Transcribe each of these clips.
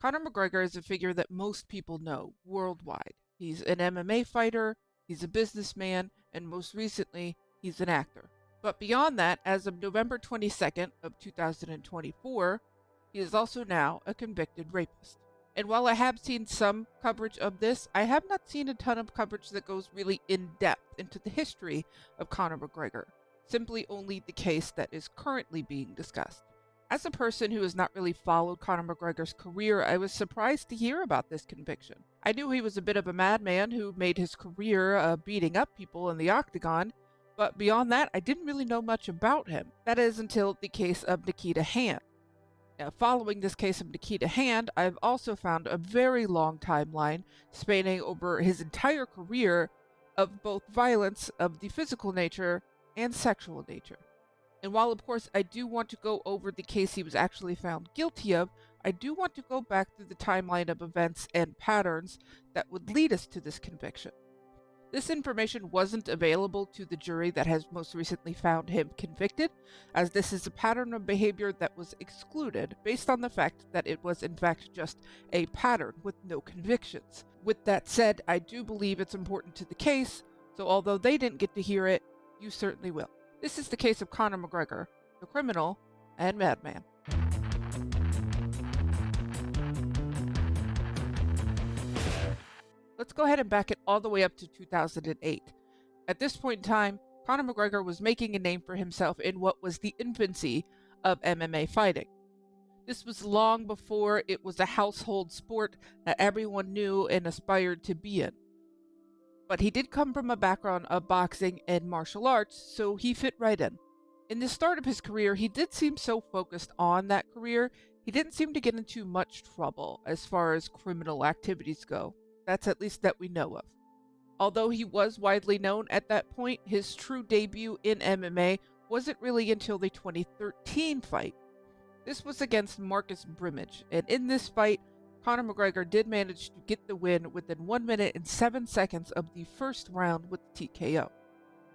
Conor McGregor is a figure that most people know worldwide. He's an MMA fighter, he's a businessman, and most recently, he's an actor. But beyond that, as of November 22nd of 2024, he is also now a convicted rapist. And while I have seen some coverage of this, I have not seen a ton of coverage that goes really in depth into the history of Conor McGregor, simply only the case that is currently being discussed. As a person who has not really followed Conor McGregor's career, I was surprised to hear about this conviction. I knew he was a bit of a madman who made his career beating up people in the octagon, but beyond that, I didn't really know much about him. That is until the case of Nikita Hand. Now, following this case of Nikita Hand, I've also found a very long timeline spanning over his entire career of both violence of the physical nature and sexual nature. And while, of course, I do want to go over the case he was actually found guilty of, I do want to go back through the timeline of events and patterns that would lead us to this conviction. This information wasn't available to the jury that has most recently found him convicted, as this is a pattern of behavior that was excluded based on the fact that it was in fact just a pattern with no convictions. With that said, I do believe it's important to the case, so although they didn't get to hear it, you certainly will. This is the case of Conor McGregor, the criminal and madman. Let's go ahead and back it all the way up to 2008. At this point in time, Conor McGregor was making a name for himself in what was the infancy of MMA fighting. This was long before it was a household sport that everyone knew and aspired to be in. But he did come from a background of boxing and martial arts, so he fit right in. In the start of his career, he did seem so focused on that career, he didn't seem to get into much trouble as far as criminal activities go. That's at least that we know of. Although he was widely known at that point, his true debut in MMA wasn't really until the 2013 fight. This was against Marcus Brimage, and in this fight, Conor McGregor did manage to get the win within 1 minute and 7 seconds of the first round with TKO.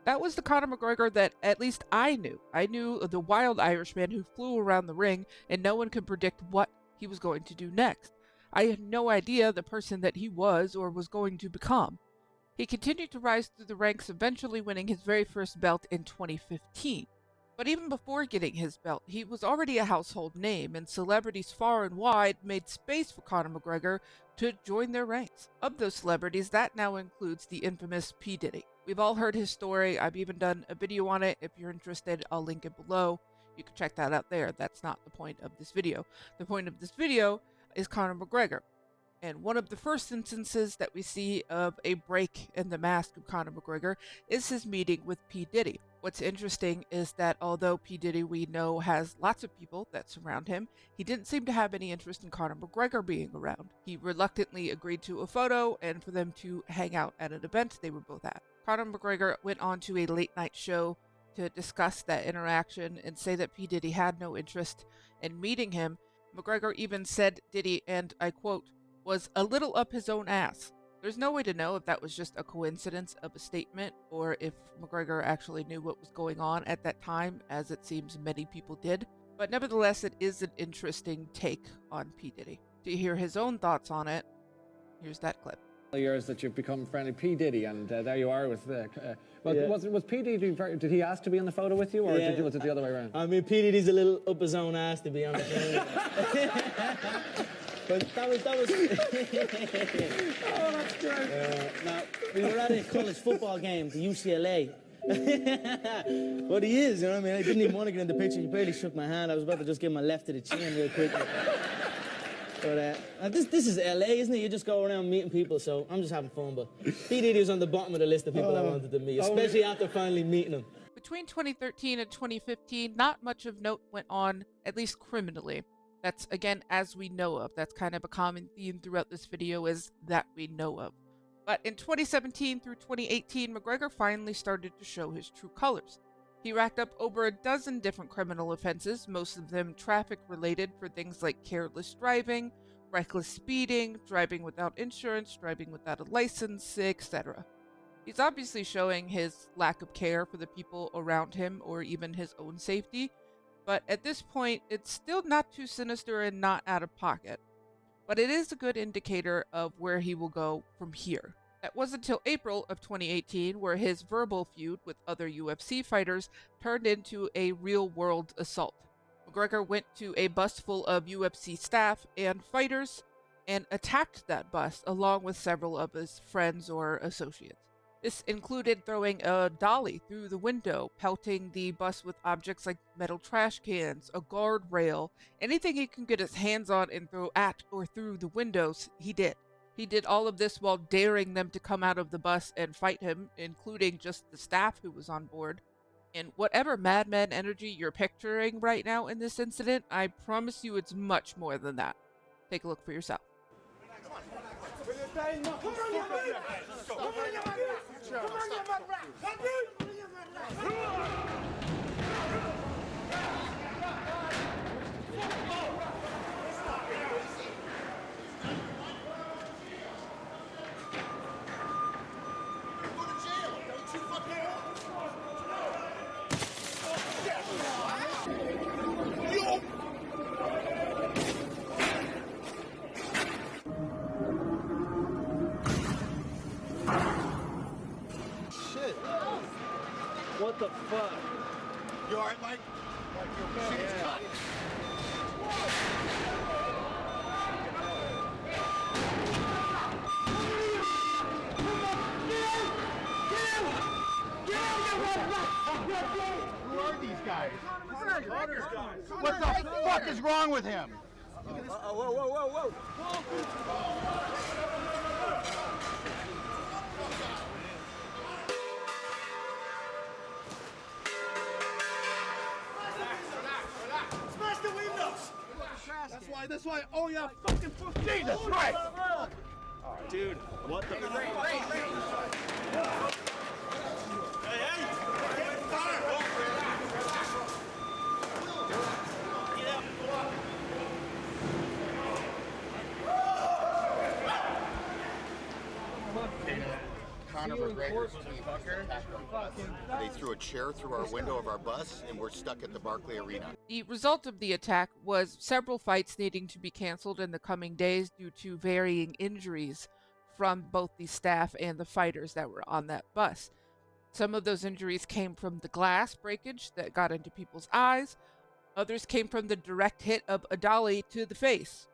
That was the Conor McGregor that at least I knew. I knew the wild Irishman who flew around the ring and no one could predict what he was going to do next. I had no idea the person that he was or was going to become. He continued to rise through the ranks, eventually winning his very first belt in 2015. But even before getting his belt, he was already a household name, and celebrities far and wide made space for Conor McGregor to join their ranks. Of those celebrities, that now includes the infamous P. Diddy. We've all heard his story. I've even done a video on it. If you're interested, I'll link it below. You can check that out there. That's not the point of this video. The point of this video is Conor McGregor. And one of the first instances that we see of a break in the mask of Conor McGregor is his meeting with P. Diddy. What's interesting is that although P. Diddy we know has lots of people that surround him, he didn't seem to have any interest in Conor McGregor being around. He reluctantly agreed to a photo and for them to hang out at an event they were both at. Conor McGregor went on to a late night show to discuss that interaction and say that P. Diddy had no interest in meeting him. McGregor even said Diddy, and I quote, was a little up his own ass. There's no way to know if that was just a coincidence of a statement or if McGregor actually knew what was going on at that time, as it seems many people did. But nevertheless, it is an interesting take on P. Diddy. To hear his own thoughts on it, here's that clip. Years that you've become friendly P. Diddy, and there you are with the. Yeah. Was P. Diddy? Did he ask to be in the photo with you, or was it the other way around? I mean, P. Diddy's a little up his own ass, to be honest. But that was. Oh, that's great. Now, we were at a college football game, the UCLA. But he is, you know what I mean? I didn't even want to get in the picture. He barely shook my hand. I was about to just give him a left to the chin real quick. But this is LA, isn't it? You just go around meeting people, so I'm just having fun. But P. Diddy was on the bottom of the list of people I wanted to meet, especially after finally meeting him. Between 2013 and 2015, not much of note went on, at least criminally. That's, again, as we know of. That's kind of a common theme throughout this video, is that we know of. But in 2017 through 2018, McGregor finally started to show his true colors. He racked up over a dozen different criminal offenses, most of them traffic-related, for things like careless driving, reckless speeding, driving without insurance, driving without a license, etc. He's obviously showing his lack of care for the people around him or even his own safety, but at this point, it's still not too sinister and not out of pocket. but it is a good indicator of where he will go from here. That was until April of 2018, where his verbal feud with other UFC fighters turned into a real-world assault. McGregor went to a bus full of UFC staff and fighters and attacked that bus along with several of his friends or associates. This included throwing a dolly through the window, pelting the bus with objects like metal trash cans, a guardrail, anything he can get his hands on and throw at or through the windows, he did. He did all of this while daring them to come out of the bus and fight him, including just the staff who was on board. And whatever madman energy you're picturing right now in this incident, I promise you it's much more than that. Take a look for yourself. What the fuck? You alright, Mike? She's cut. Who are these guys? What the fuck is wrong with him? Whoa. That's why. Oh yeah, fucking Jesus Christ! Dude, what the fuck? Conor McGregor's team attacked our bus. They threw a chair through our window of our bus, and we're stuck at the Barclay Arena. The result of the attack was several fights needing to be canceled in the coming days due to varying injuries from both the staff and the fighters that were on that bus. Some of those injuries came from the glass breakage that got into people's eyes. Others came from the direct hit of a dolly to the face.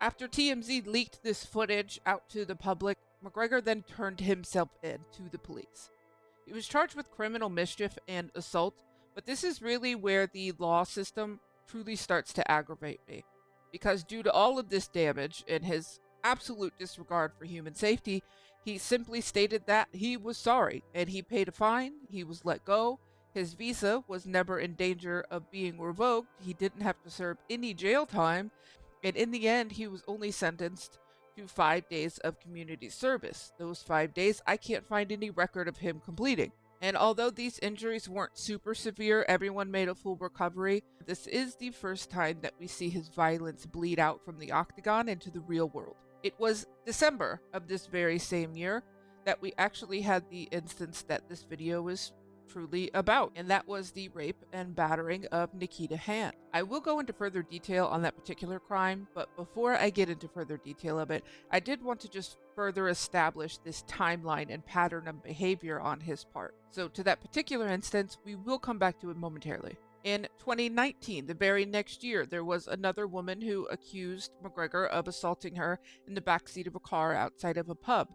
After TMZ leaked this footage out to the public, McGregor then turned himself in to the police. He was charged with criminal mischief and assault, but this is really where the law system truly starts to aggravate me. Because due to all of this damage and his absolute disregard for human safety, he simply stated that he was sorry, and he paid a fine, he was let go, his visa was never in danger of being revoked, he didn't have to serve any jail time, and in the end, he was only sentenced to 5 days of community service. Those 5 days, I can't find any record of him completing. And although these injuries weren't super severe, everyone made a full recovery. This is the first time that we see his violence bleed out from the octagon into the real world. It was December of this very same year that we actually had the instance that this video is truly about, and that was the rape and battering of Nikita Hand. I will go into further detail on that particular crime, but before I get into further detail of it, I did want to just further establish this timeline and pattern of behavior on his part. So to that particular instance, we will come back to it momentarily. In 2019, the very next year, there was another woman who accused McGregor of assaulting her in the backseat of a car outside of a pub.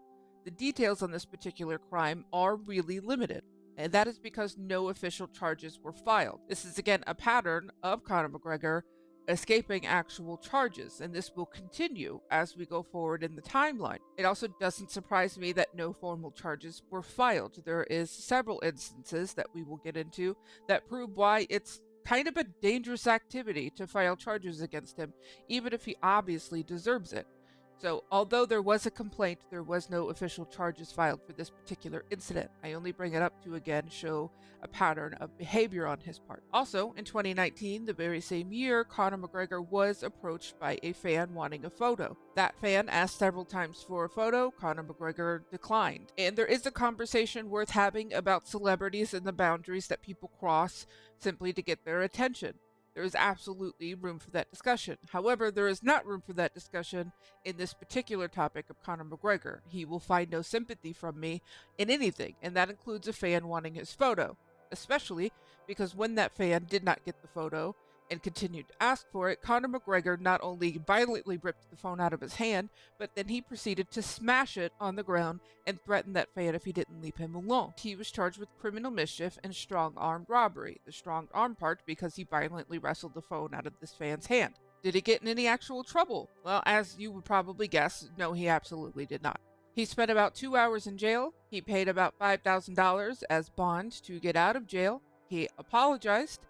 The details on this particular crime are really limited, and that is because no official charges were filed. This is again a pattern of Conor McGregor escaping actual charges, and this will continue as we go forward in the timeline. It also doesn't surprise me that no formal charges were filed. There is several instances that we will get into that prove why it's kind of a dangerous activity to file charges against him, even if he obviously deserves it. So, although there was a complaint, there was no official charges filed for this particular incident. I only bring it up to again show a pattern of behavior on his part. Also, in 2019, the very same year, Conor McGregor was approached by a fan wanting a photo. That fan asked several times for a photo. Conor McGregor declined. And there is a conversation worth having about celebrities and the boundaries that people cross simply to get their attention. There is absolutely room for that discussion. However, there is not room for that discussion in this particular topic of Conor McGregor. He will find no sympathy from me in anything, and that includes a fan wanting his photo, especially because when that fan did not get the photo and continued to ask for it, Conor McGregor not only violently ripped the phone out of his hand, but then he proceeded to smash it on the ground and threatened that fan if he didn't leave him alone. He was charged with criminal mischief and strong-armed robbery. The strong-arm part because he violently wrestled the phone out of this fan's hand. Did he get in any actual trouble? Well, as you would probably guess, no, he absolutely did not. He spent about 2 hours in jail. He paid about $5,000 as bond to get out of jail. He apologized,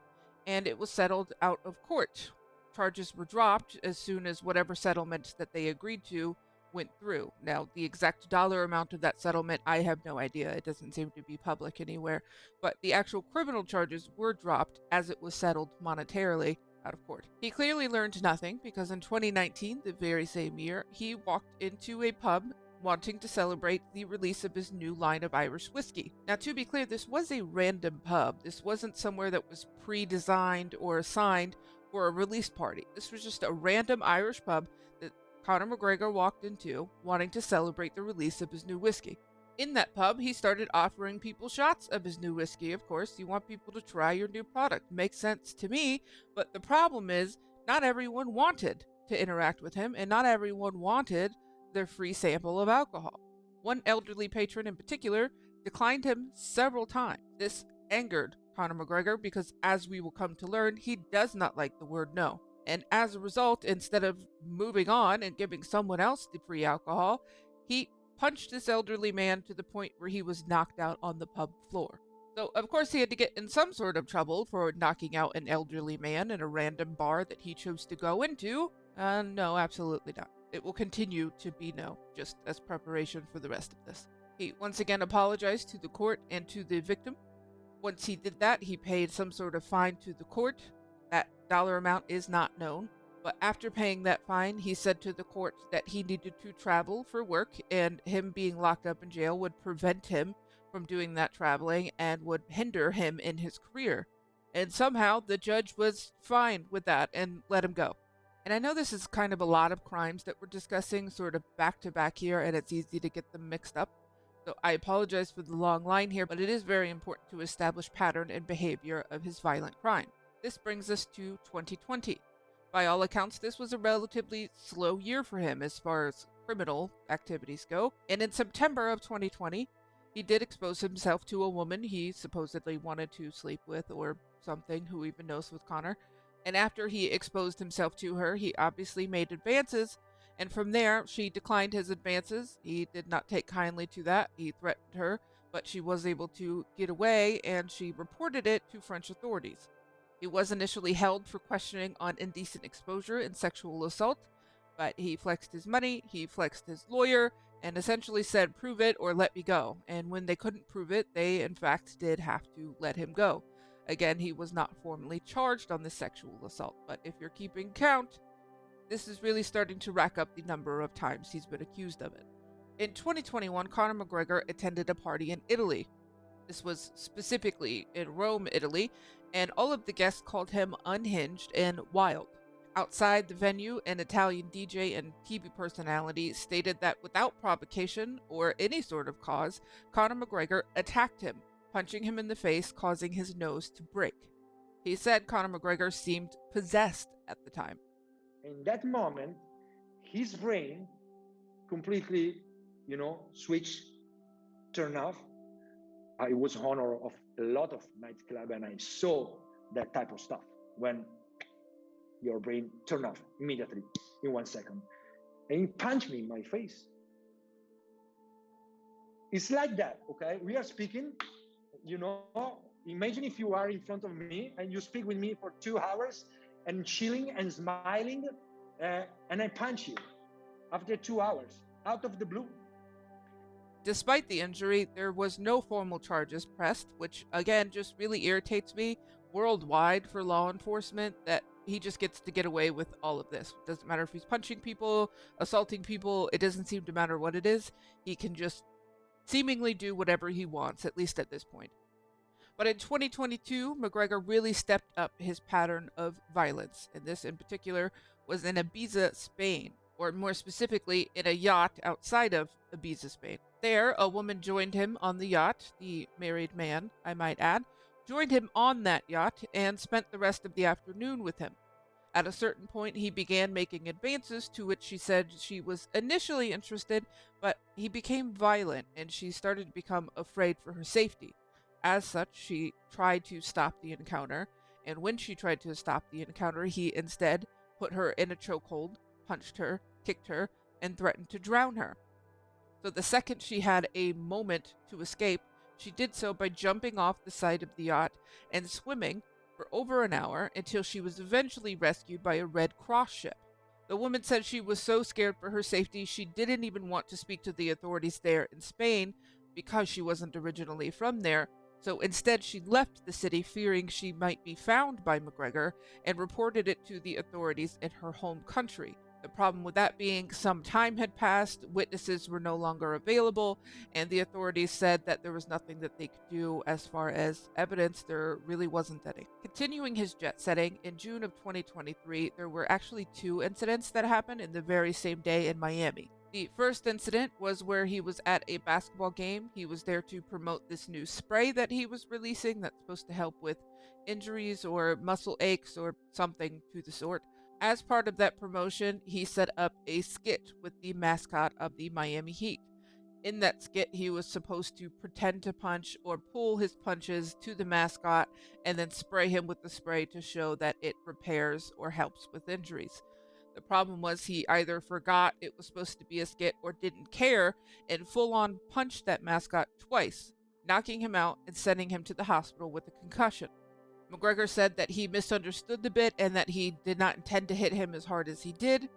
and it was settled out of court. Charges were dropped as soon as whatever settlement that they agreed to went through. Now, the exact dollar amount of that settlement, I have no idea. It doesn't seem to be public anywhere. But the actual criminal charges were dropped as it was settled monetarily out of court. He clearly learned nothing because in 2019, the very same year, he walked into a pub wanting to celebrate the release of his new line of Irish whiskey. Now, to be clear, this was a random pub. This wasn't somewhere that was pre-designed or assigned for a release party. This was just a random Irish pub that Conor McGregor walked into wanting to celebrate the release of his new whiskey. In that pub, he started offering people shots of his new whiskey. Of course, you want people to try your new product. Makes sense to me, but the problem is not everyone wanted to interact with him, and not everyone wanted their free sample of alcohol. One elderly patron in particular declined him several times. This angered Conor McGregor because, as we will come to learn, he does not like the word no. And as a result, instead of moving on and giving someone else the free alcohol, he punched this elderly man to the point where he was knocked out on the pub floor. So, of course, he had to get in some sort of trouble for knocking out an elderly man in a random bar that he chose to go into. No, absolutely not. It will continue to be no, just as preparation for the rest of this. He once again apologized to the court and to the victim. Once he did that, he paid some sort of fine to the court. That dollar amount is not known. But after paying that fine, he said to the court that he needed to travel for work, and him being locked up in jail would prevent him from doing that traveling and would hinder him in his career. And somehow the judge was fine with that and let him go. And I know this is kind of a lot of crimes that we're discussing sort of back to back here, and it's easy to get them mixed up. So I apologize for the long line here, but it is very important to establish pattern and behavior of his violent crime. This brings us to 2020. By all accounts, this was a relatively slow year for him as far as criminal activities go. And in September of 2020, he did expose himself to a woman he supposedly wanted to sleep with or something, who even knows, with Conor. And after he exposed himself to her, he obviously made advances, and from there, she declined his advances. He did not take kindly to that. He threatened her, but she was able to get away, and she reported it to French authorities. He was initially held for questioning on indecent exposure and sexual assault, but he flexed his money, he flexed his lawyer, and essentially said, "Prove it or let me go." And when they couldn't prove it, they in fact did have to let him go. Again, he was not formally charged on the sexual assault, but if you're keeping count, this is really starting to rack up the number of times he's been accused of it. In 2021, Conor McGregor attended a party in Italy. This was specifically in Rome, Italy, and all of the guests called him unhinged and wild. Outside the venue, an Italian DJ and TV personality stated that without provocation or any sort of cause, Conor McGregor attacked him, punching him in the face, causing his nose to break. He said Conor McGregor seemed possessed at the time. In that moment, his brain completely, switched, turned off. I was owner of a lot of nightclub, and I saw that type of stuff when your brain turned off immediately in 1 second. And he punched me in my face. It's like that, okay? We are speaking, imagine if you are in front of me and you speak with me for 2 hours and chilling and smiling, and I punch you after 2 hours, out of the blue. Despite the injury, there was no formal charges pressed, which again just really irritates me worldwide for law enforcement, that he just gets to get away with all of this. It doesn't matter if he's punching people, assaulting people, it doesn't seem to matter what it is. He can just seemingly do whatever he wants, at least at this point. But in 2022, McGregor really stepped up his pattern of violence, and this in particular was in Ibiza, Spain, or more specifically, in a yacht outside of Ibiza, Spain. There, a woman joined him on the yacht, the married man, I might add, joined him on that yacht and spent the rest of the afternoon with him. At a certain point, he began making advances to which she said she was initially interested, but he became violent and she started to become afraid for her safety. As such, she tried to stop the encounter, and when she tried to stop the encounter, he instead put her in a chokehold, punched her, kicked her, and threatened to drown her. So the second she had a moment to escape, she did so by jumping off the side of the yacht and swimming for over an hour until she was eventually rescued by a Red Cross ship. The woman said she was so scared for her safety she didn't even want to speak to the authorities there in Spain because she wasn't originally from there. So instead she left the city fearing she might be found by McGregor and reported it to the authorities in her home country. The problem with that being some time had passed, witnesses were no longer available, and the authorities said that there was nothing that they could do as far as evidence. There really wasn't any. Continuing his jet setting, in June of 2023, there were actually 2 incidents that happened in the very same day in Miami. The first incident was where he was at a basketball game. He was there to promote this new spray that he was releasing that's supposed to help with injuries or muscle aches or something to the sort. As part of that promotion, he set up a skit with the mascot of the Miami Heat. In that skit, he was supposed to pretend to punch or pull his punches to the mascot and then spray him with the spray to show that it repairs or helps with injuries. The problem was he either forgot it was supposed to be a skit or didn't care and full-on punched that mascot twice, knocking him out and sending him to the hospital with a concussion. McGregor said that he misunderstood the bit and that he did not intend to hit him as hard as he did.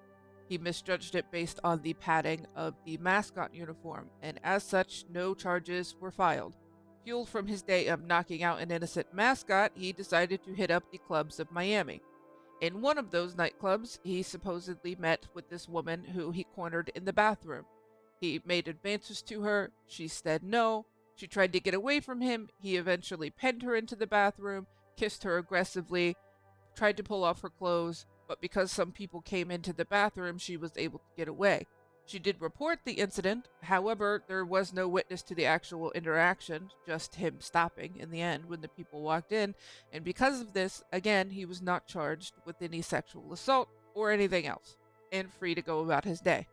He misjudged it based on the padding of the mascot uniform, and as such, no charges were filed. Fueled from his day of knocking out an innocent mascot, he decided to hit up the clubs of Miami. In one of those nightclubs, he supposedly met with this woman who he cornered in the bathroom. He made advances to her. She said no. She tried to get away from him. He eventually pinned her into the bathroom, kissed her aggressively, tried to pull off her clothes, but because some people came into the bathroom, she was able to get away. She did report the incident. However, there was no witness to the actual interaction, just him stopping in the end when the people walked in, and because of this, again, he was not charged with any sexual assault or anything else, and free to go about his day.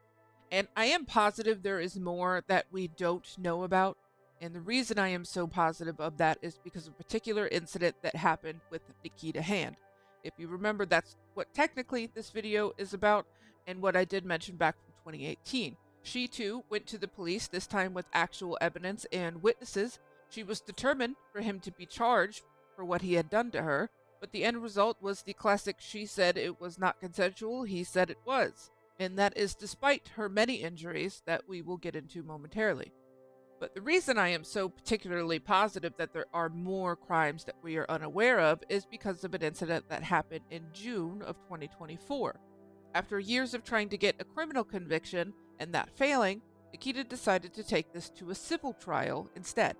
And I am positive there is more that we don't know about. And the reason I am so positive of that is because of a particular incident that happened with Nikita Hand. If you remember, that's what technically this video is about and what I did mention back from 2018. She too went to the police, this time with actual evidence and witnesses. She was determined for him to be charged for what he had done to her, but the end result was the classic she said it was not consensual, he said it was. And that is despite her many injuries that we will get into momentarily. But the reason I am so particularly positive that there are more crimes that we are unaware of is because of an incident that happened in June of 2024. After years of trying to get a criminal conviction and that failing, Nikita decided to take this to a civil trial instead.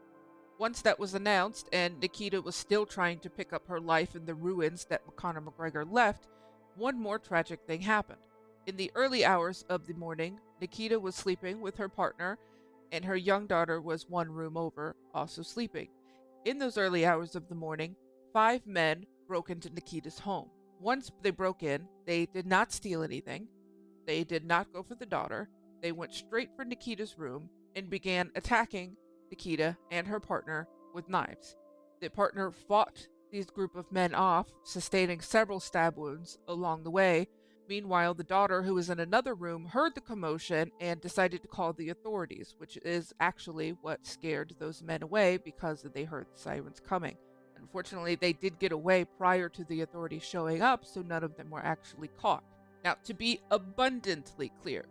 Once that was announced and Nikita was still trying to pick up her life in the ruins that Conor McGregor left, one more tragic thing happened. In the early hours of the morning, Nikita was sleeping with her partner, and her young daughter was one room over, also sleeping. In those early hours of the morning, 5 men broke into Nikita's home. Once they broke in, they did not steal anything. They did not go for the daughter. They went straight for Nikita's room and began attacking Nikita and her partner with knives. The partner fought these group of men off, sustaining several stab wounds along the way. Meanwhile, the daughter, who was in another room, heard the commotion and decided to call the authorities, which is actually what scared those men away because they heard the sirens coming. Unfortunately, they did get away prior to the authorities showing up, so none of them were actually caught. Now, to be abundantly clear,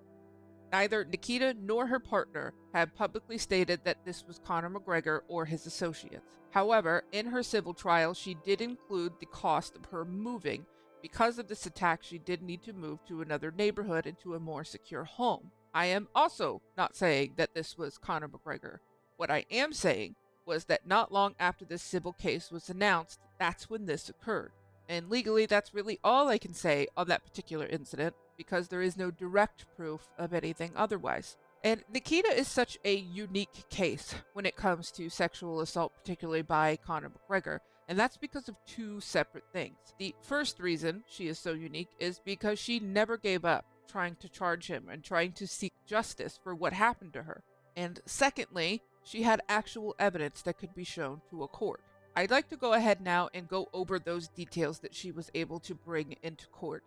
neither Nikita nor her partner have publicly stated that this was Conor McGregor or his associates. However, in her civil trial, she did include the cost of her moving. Because of this attack, she did need to move to another neighborhood and to a more secure home. I am also not saying that this was Conor McGregor. What I am saying was that not long after this civil case was announced, that's when this occurred. And legally, that's really all I can say on that particular incident, because there is no direct proof of anything otherwise. And Nikita is such a unique case when it comes to sexual assault, particularly by Conor McGregor, and that's because of two separate things. The first reason she is so unique is because she never gave up trying to charge him and trying to seek justice for what happened to her. And secondly, she had actual evidence that could be shown to a court. I'd like to go ahead now and go over those details that she was able to bring into court.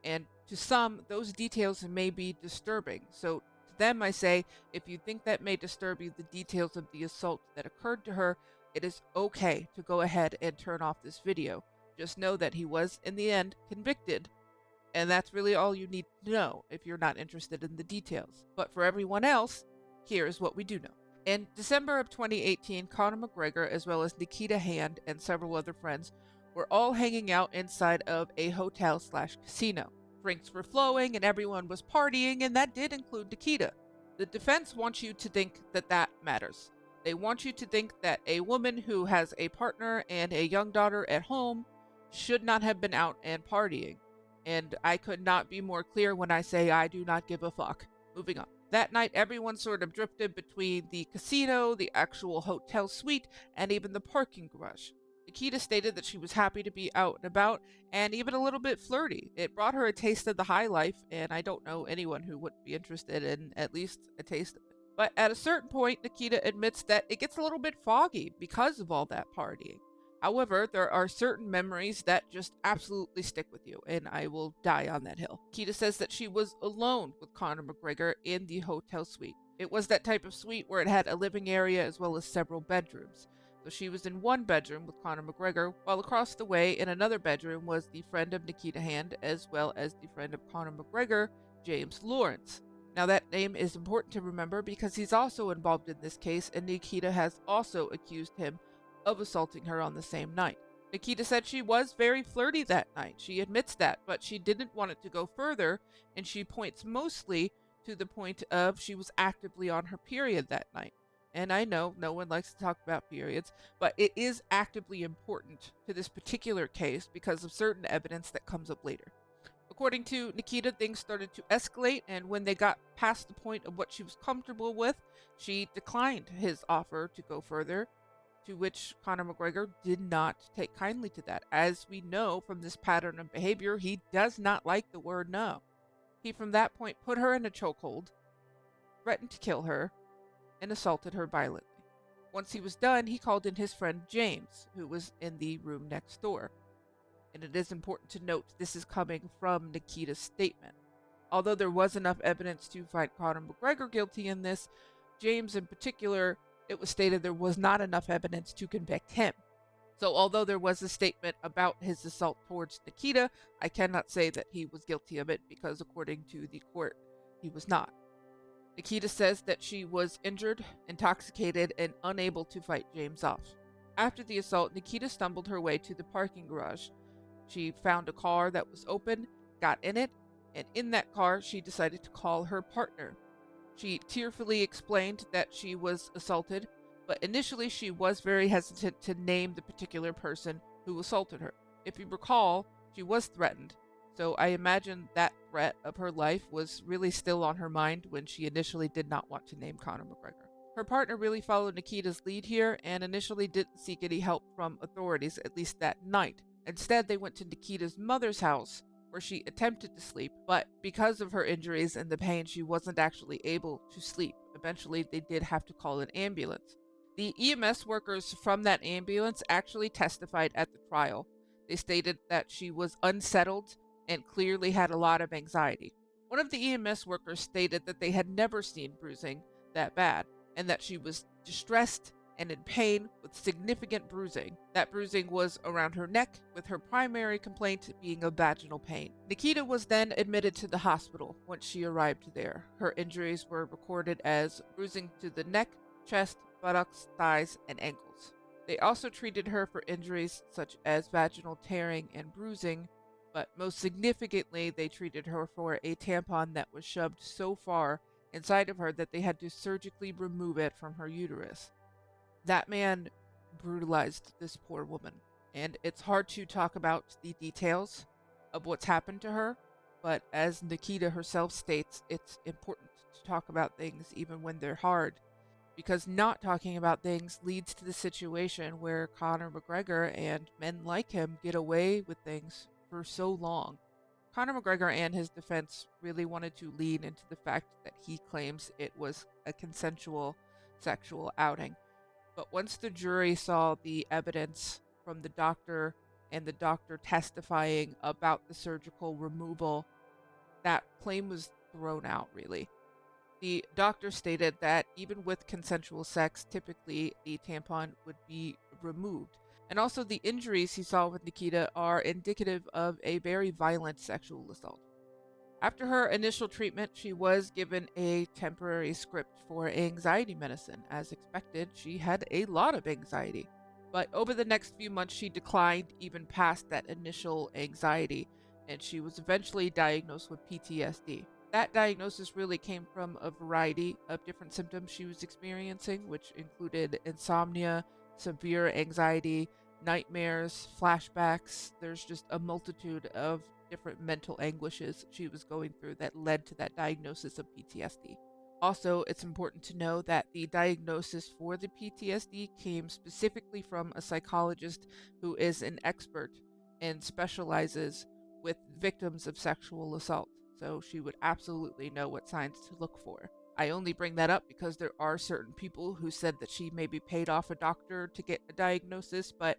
And to some, those details may be disturbing. So to them, I say, if you think that may disturb you, the details of the assault that occurred to her, it is okay to go ahead and turn off this video. Just know that he was, in the end, convicted. And that's really all you need to know if you're not interested in the details. But for everyone else, here is what we do know. In December of 2018, Conor McGregor, as well as Nikita Hand and several other friends, were all hanging out inside of a hotel/casino. Drinks were flowing and everyone was partying, and that did include Nikita. The defense wants you to think that that matters. They want you to think that a woman who has a partner and a young daughter at home should not have been out and partying. And I could not be more clear when I say I do not give a fuck. Moving on. That night, everyone sort of drifted between the casino, the actual hotel suite, and even the parking garage. Nikita stated that she was happy to be out and about, and even a little bit flirty. It brought her a taste of the high life, and I don't know anyone who wouldn't be interested in at least a taste of it. But at a certain point, Nikita admits that it gets a little bit foggy because of all that partying. However, there are certain memories that just absolutely stick with you, and I will die on that hill. Nikita says that she was alone with Conor McGregor in the hotel suite. It was that type of suite where it had a living area as well as several bedrooms. So she was in one bedroom with Conor McGregor, while across the way in another bedroom was the friend of Nikita Hand, as well as the friend of Conor McGregor, James Lawrence. Now that name is important to remember because he's also involved in this case, and Nikita has also accused him of assaulting her on the same night. Nikita said she was very flirty that night. She admits that, but she didn't want it to go further, and she points mostly to the point of she was actively on her period that night. And I know no one likes to talk about periods, but it is actively important to this particular case because of certain evidence that comes up later. According to Nikita, things started to escalate, and when they got past the point of what she was comfortable with, she declined his offer to go further, to which Conor McGregor did not take kindly to that. As we know from this pattern of behavior, he does not like the word no. He from that point put her in a chokehold, threatened to kill her, and assaulted her violently. Once he was done, he called in his friend James, who was in the room next door. And it is important to note this is coming from Nikita's statement. Although there was enough evidence to find Conor McGregor guilty in this, James in particular, it was stated there was not enough evidence to convict him. So although there was a statement about his assault towards Nikita, I cannot say that he was guilty of it because according to the court, he was not. Nikita says that she was injured, intoxicated, and unable to fight James off. After the assault, Nikita stumbled her way to the parking garage. She found a car that was open, got in it, and in that car, she decided to call her partner. She tearfully explained that she was assaulted, but initially she was very hesitant to name the particular person who assaulted her. If you recall, she was threatened, so I imagine that threat of her life was really still on her mind when she initially did not want to name Conor McGregor. Her partner really followed Nikita's lead here and initially didn't seek any help from authorities, at least that night. Instead, they went to Nikita's mother's house, where she attempted to sleep, but because of her injuries and the pain, she wasn't actually able to sleep. Eventually, they did have to call an ambulance. The EMS workers from that ambulance actually testified at the trial. They stated that she was unsettled and clearly had a lot of anxiety. One of the EMS workers stated that they had never seen bruising that bad, and that she was distressed and in pain with significant bruising. That bruising was around her neck, with her primary complaint being of vaginal pain. Nikita was then admitted to the hospital once she arrived there. Her injuries were recorded as bruising to the neck, chest, buttocks, thighs, and ankles. They also treated her for injuries such as vaginal tearing and bruising, but most significantly, they treated her for a tampon that was shoved so far inside of her that they had to surgically remove it from her uterus. That man brutalized this poor woman, and it's hard to talk about the details of what's happened to her, but as Nikita herself states, it's important to talk about things even when they're hard, because not talking about things leads to the situation where Conor McGregor and men like him get away with things for so long. Conor McGregor and his defense really wanted to lean into the fact that he claims it was a consensual sexual outing. But once the jury saw the evidence from the doctor and the doctor testifying about the surgical removal, that claim was thrown out, really. The doctor stated that even with consensual sex, typically the tampon would be removed. And also, the injuries he saw with Nikita are indicative of a very violent sexual assault. After her initial treatment, she was given a temporary script for anxiety medicine. As expected, she had a lot of anxiety. But over the next few months, she declined even past that initial anxiety, and she was eventually diagnosed with PTSD. That diagnosis really came from a variety of different symptoms she was experiencing, which included insomnia, severe anxiety, nightmares, flashbacks. There's just a multitude of different mental anguishes she was going through that led to that diagnosis of PTSD. Also, it's important to know that the diagnosis for the PTSD came specifically from a psychologist who is an expert and specializes with victims of sexual assault. So she would absolutely know what signs to look for. I only bring that up because there are certain people who said that she maybe paid off a doctor to get a diagnosis, but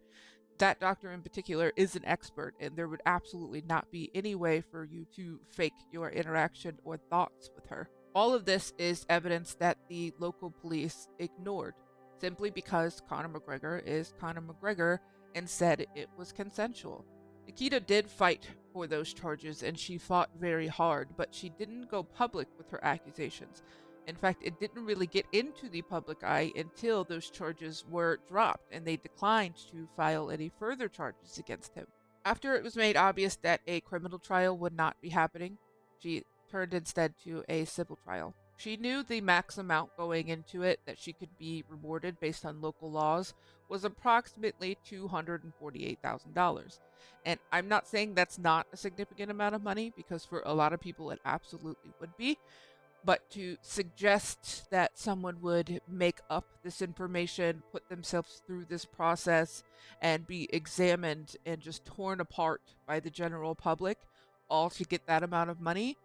that doctor in particular is an expert, and there would absolutely not be any way for you to fake your interaction or thoughts with her. All of this is evidence that the local police ignored, simply because Conor McGregor is Conor McGregor and said it was consensual. Nikita did fight for those charges, and she fought very hard, but she didn't go public with her accusations. In fact, it didn't really get into the public eye until those charges were dropped, and they declined to file any further charges against him. After it was made obvious that a criminal trial would not be happening, she turned instead to a civil trial. She knew the max amount going into it that she could be rewarded based on local laws was approximately $248,000. And I'm not saying that's not a significant amount of money, because for a lot of people it absolutely would be. But to suggest that someone would make up this information, put themselves through this process, and be examined and just torn apart by the general public, all to get that amount of money,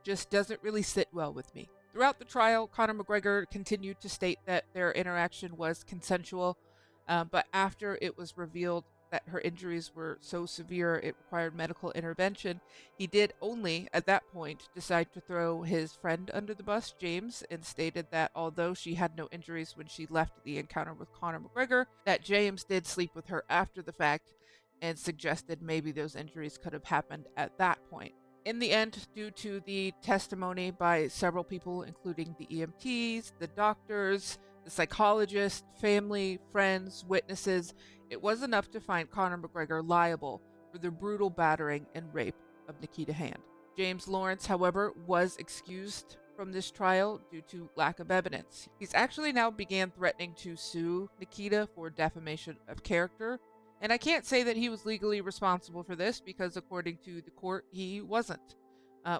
just doesn't really sit well with me. Throughout the trial, Conor McGregor continued to state that their interaction was consensual, but after it was revealed that her injuries were so severe it required medical intervention, he did only, at that point, decide to throw his friend under the bus, James, and stated that although she had no injuries when she left the encounter with Conor McGregor, that James did sleep with her after the fact, and suggested maybe those injuries could have happened at that point. In the end, due to the testimony by several people, including the EMTs, the doctors, the psychologists, family, friends, witnesses, it was enough to find Conor McGregor liable for the brutal battering and rape of Nikita Hand. James Lawrence, however, was excused from this trial due to lack of evidence. He's actually now began threatening to sue Nikita for defamation of character, and I can't say that he was legally responsible for this because according to the court, he wasn't.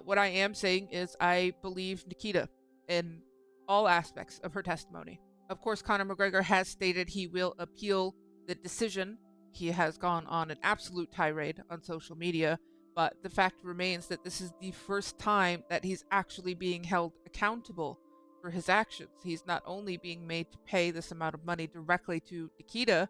What I am saying is I believe Nikita in all aspects of her testimony. Of course, Conor McGregor has stated he will appeal the decision. He has gone on an absolute tirade on social media, but the fact remains that this is the first time that he's actually being held accountable for his actions. He's not only being made to pay this amount of money directly to Nikita,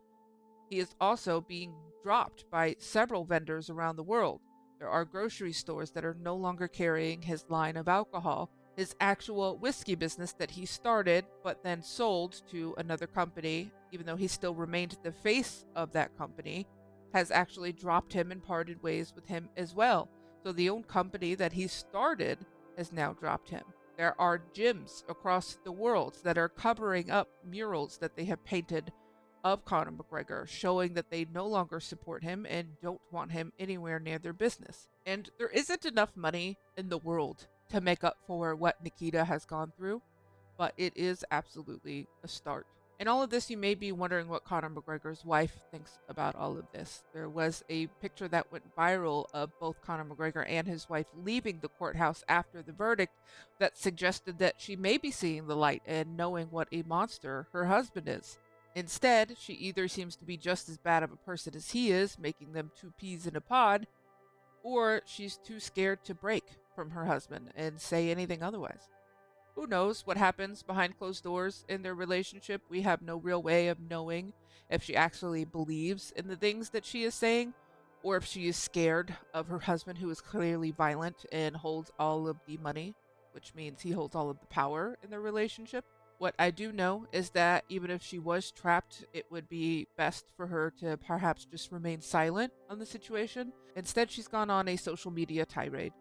he is also being dropped by several vendors around the world. There are grocery stores that are no longer carrying his line of alcohol. His actual whiskey business that he started but then sold to another company, even though he still remained the face of that company, has actually dropped him and parted ways with him as well. So the own company that he started has now dropped him. There are gyms across the world that are covering up murals that they have painted of Conor McGregor, showing that they no longer support him and don't want him anywhere near their business. And there isn't enough money in the world to make up for what Nikita has gone through, but it is absolutely a start. In all of this, you may be wondering what Conor McGregor's wife thinks about all of this. There was a picture that went viral of both Conor McGregor and his wife leaving the courthouse after the verdict that suggested that she may be seeing the light and knowing what a monster her husband is. Instead, she either seems to be just as bad of a person as he is, making them two peas in a pod, or she's too scared to break from her husband and say anything otherwise. Who knows what happens behind closed doors in their relationship? We have no real way of knowing if she actually believes in the things that she is saying, or if she is scared of her husband, who is clearly violent and holds all of the money, which means he holds all of the power in their relationship. What I do know is that even if she was trapped, it would be best for her to perhaps just remain silent on the situation. Instead, she's gone on a social media tirade,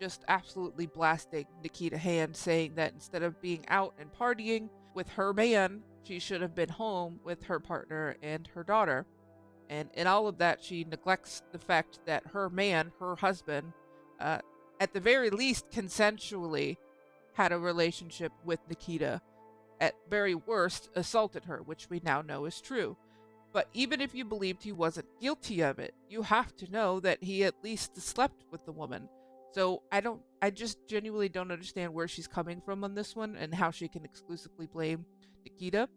just absolutely blasting Nikita Hand, saying that instead of being out and partying with her man, she should have been home with her partner and her daughter. And in all of that, she neglects the fact that her man, her husband, at the very least consensually had a relationship with Nikita. At very worst, assaulted her, which we now know is true. But even if you believed he wasn't guilty of it, you have to know that he at least slept with the woman. So I just genuinely don't understand where she's coming from on this one and how she can exclusively blame Nikita,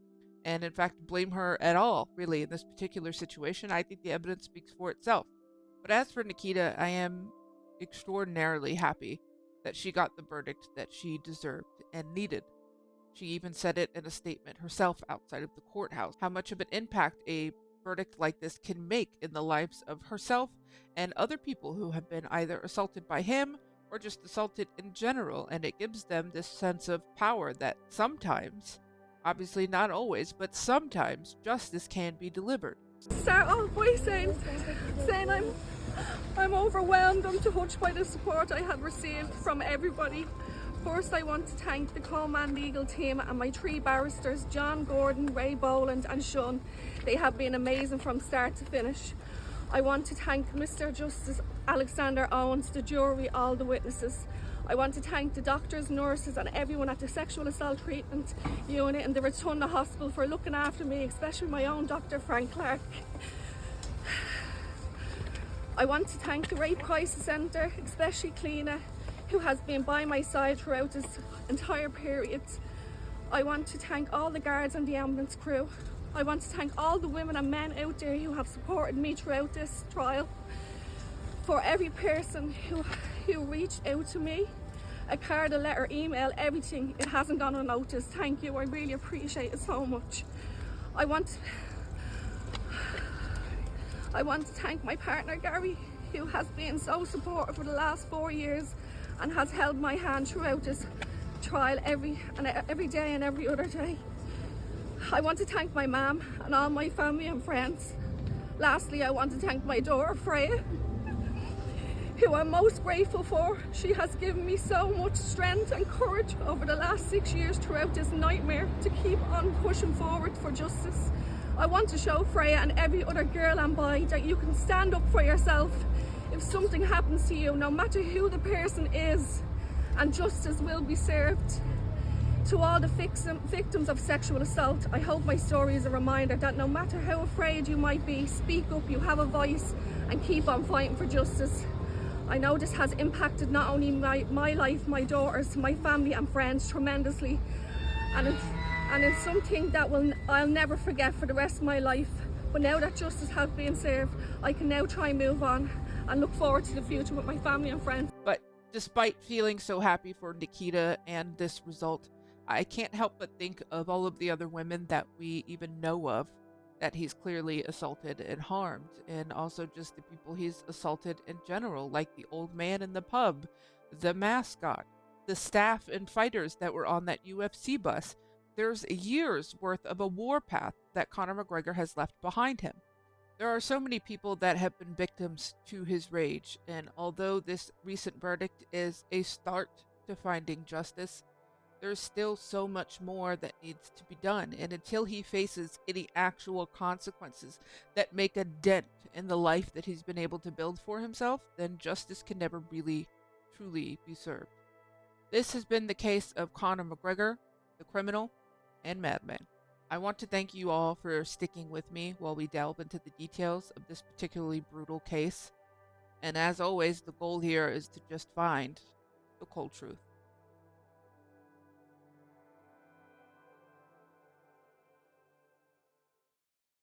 and in fact blame her at all, really, in this particular situation. I think the evidence speaks for itself. But as for Nikita, I am extraordinarily happy that she got the verdict that she deserved and needed. She even said it in a statement herself outside of the courthouse, how much of an impact a verdict like this can make in the lives of herself and other people who have been either assaulted by him or just assaulted in general, and it gives them this sense of power that sometimes, obviously not always, but sometimes justice can be delivered. Start off by saying I'm overwhelmed. I'm touched by the support I have received from everybody. First, I want to thank the Coleman legal team and my three barristers, John Gordon, Ray Boland and Sean. They have been amazing from start to finish. I want to thank Mr. Justice Alexander Owens, the jury, all the witnesses. I want to thank the doctors, nurses and everyone at the sexual assault treatment unit in the Rotunda Hospital for looking after me, especially my own Dr. Frank Clark. I want to thank the Rape Crisis Centre, especially Cleena, who has been by my side throughout this entire period. I want to thank all the guards and the ambulance crew. I want to thank all the women and men out there who have supported me throughout this trial. For every person who reached out to me, a card, a letter, email, everything, it hasn't gone unnoticed. Thank you, I really appreciate it so much. I want to thank my partner Gary, who has been so supportive for the last 4 years and has held my hand throughout this trial every day and every other day. I want to thank my mum and all my family and friends. Lastly, I want to thank my daughter Freya, who I'm most grateful for. She has given me so much strength and courage over the last 6 years throughout this nightmare to keep on pushing forward for justice. I want to show Freya and every other girl and boy that you can stand up for yourself if something happens to you, no matter who the person is, and justice will be served. To all the victims of sexual assault, I hope my story is a reminder that no matter how afraid you might be, speak up, you have a voice, and keep on fighting for justice. I know this has impacted not only my life, my daughters, my family and friends tremendously, and it's something that I'll never forget for the rest of my life. But now that justice has been served, I can now try and move on and look forward to the future with my family and friends. But despite feeling so happy for Nikita and this result, I can't help but think of all of the other women that we even know of that he's clearly assaulted and harmed, and also just the people he's assaulted in general, like the old man in the pub, the mascot, the staff and fighters that were on that UFC bus. There's a year's worth of a warpath that Conor McGregor has left behind him. There are so many people that have been victims to his rage, and although this recent verdict is a start to finding justice, there's still so much more that needs to be done, and until he faces any actual consequences that make a dent in the life that he's been able to build for himself, then justice can never really, truly be served. This has been the case of Conor McGregor, the criminal and madman. I want to thank you all for sticking with me while we delve into the details of this particularly brutal case. And as always, the goal here is to just find the cold truth.